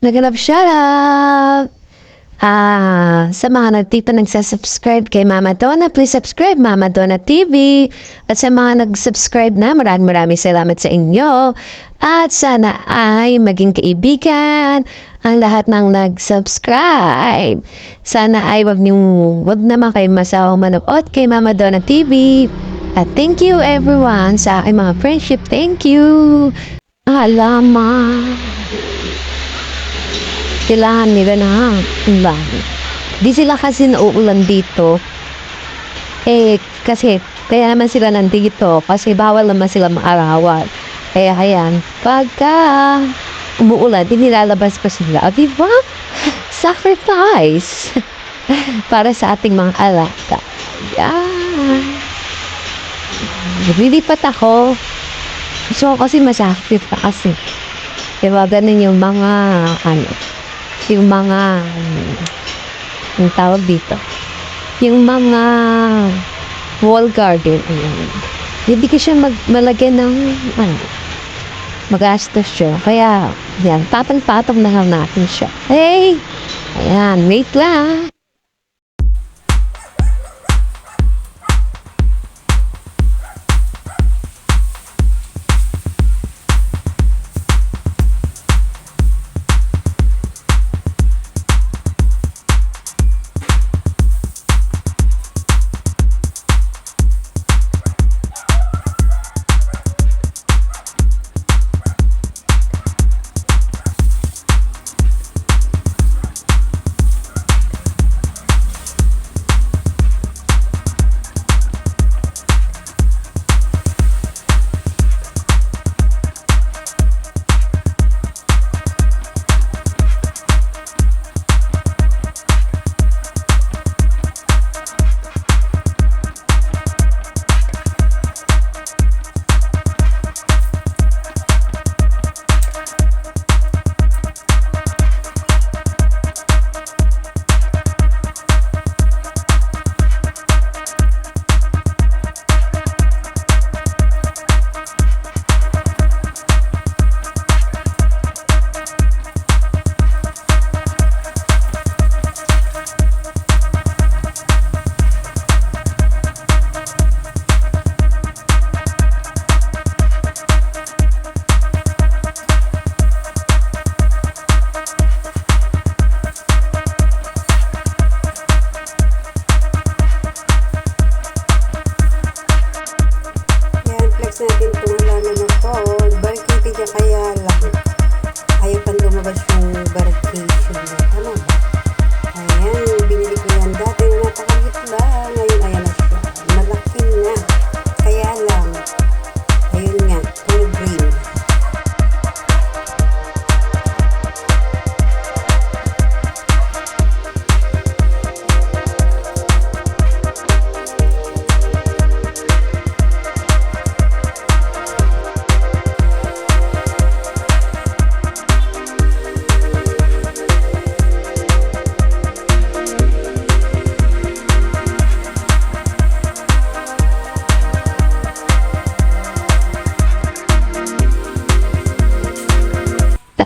Naganap shoutout! Sa mga nagtito nagsasubscribe kay Mama Donna, please subscribe Mama Donna TV. At sa mga nag-subscribe na, maraming salamat sa inyo. At sana ay maging kaibigan ang lahat ng nag-subscribe. Sana ay wag naman kayo masawang manood kay Mama Donna TV. At thank you everyone sa aking mga friendship. Thank you. Alamak. Kailangan nila na ulan. Di sila kasi nauulan dito. Kasi kaya naman sila nandito. Kasi bawal naman sila maarawan. Kaya ayan, pagka umuulan, di nilalabas pa sila. O diba? Sacrifice. Para sa ating mga alaga. Yan. Naglilipat ako. Gusto ko kasi masakit pa kasi. Diba, ganun yung mga yung tawag dito, yung mga wall garden, hindi ko siya malagyan ng magastos siya, kaya yan, patong-patong na lang natin siya. Ayan, wait lang. Natin itong halaman na to. Barricade niya kaya lang. Ayaw pang lumabas yung barricade niya. Ano ba? Ayan, binili ko yan dati na napakagit lang. Ngayon ayan na siya. Malaki na. Kaya lang. Ayun nga, full green.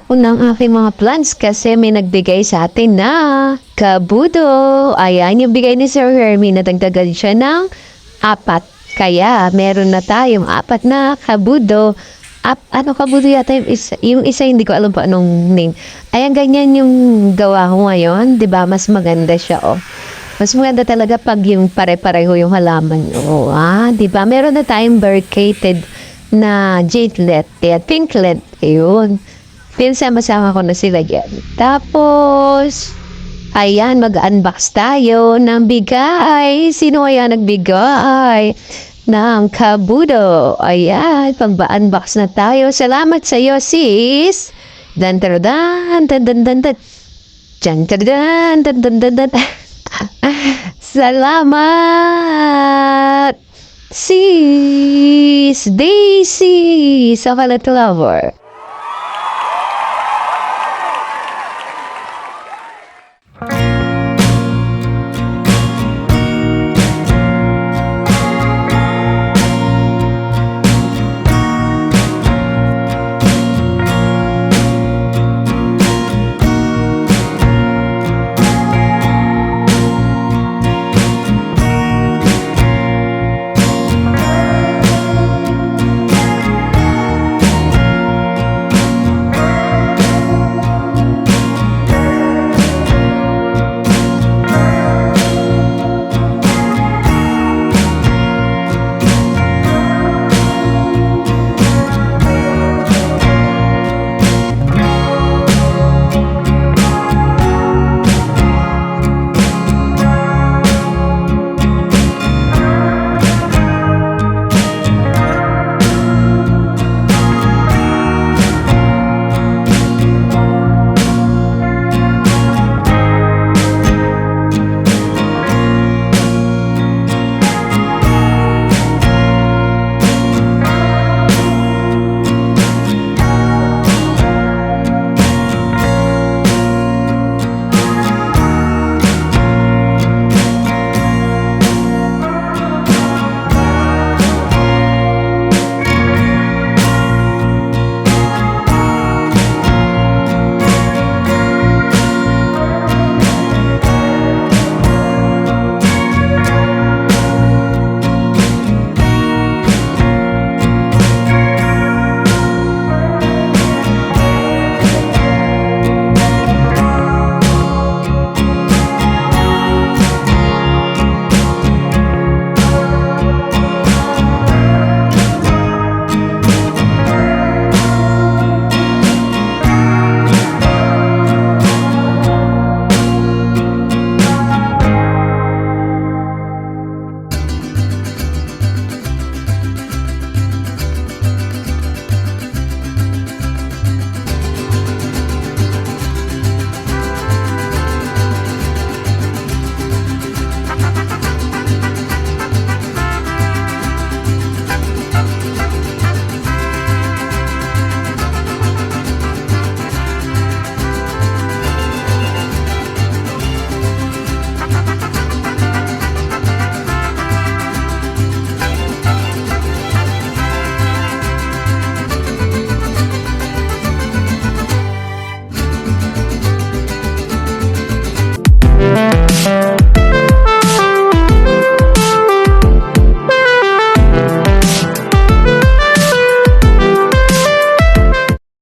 Unang aking mga plants kasi may nagbigay sa atin na kabudo. Ayan, yung bigay ni Sir Hermie, nadagdagan siya ng 4. Kaya, meron na tayong 4 na kabudo. Ano kabudo yata yung isa, hindi ko alam pa anong name. Ayan, ganyan yung gawa ko ngayon. 'Di ba? Mas maganda siya, oh. Mas maganda talaga pag yung pare-pareho yung halaman. Oh, 'di ba? Meron na tayong variegated na jadelet at pinklet. Ayun. Pinsama-sama ko na sila yan. Tapos, ayan, mag-unbox tayo ng bigay. Sino kaya nagbigay ng kabudo? Ayan, pag-unbox na tayo. Salamat sa iyo, sis. Dan-dan-dan, dan-dan-dan-dan. Dan-dan-dan, dan-dan-dan-dan. Salamat, sis Daisy sa Kalat Lover.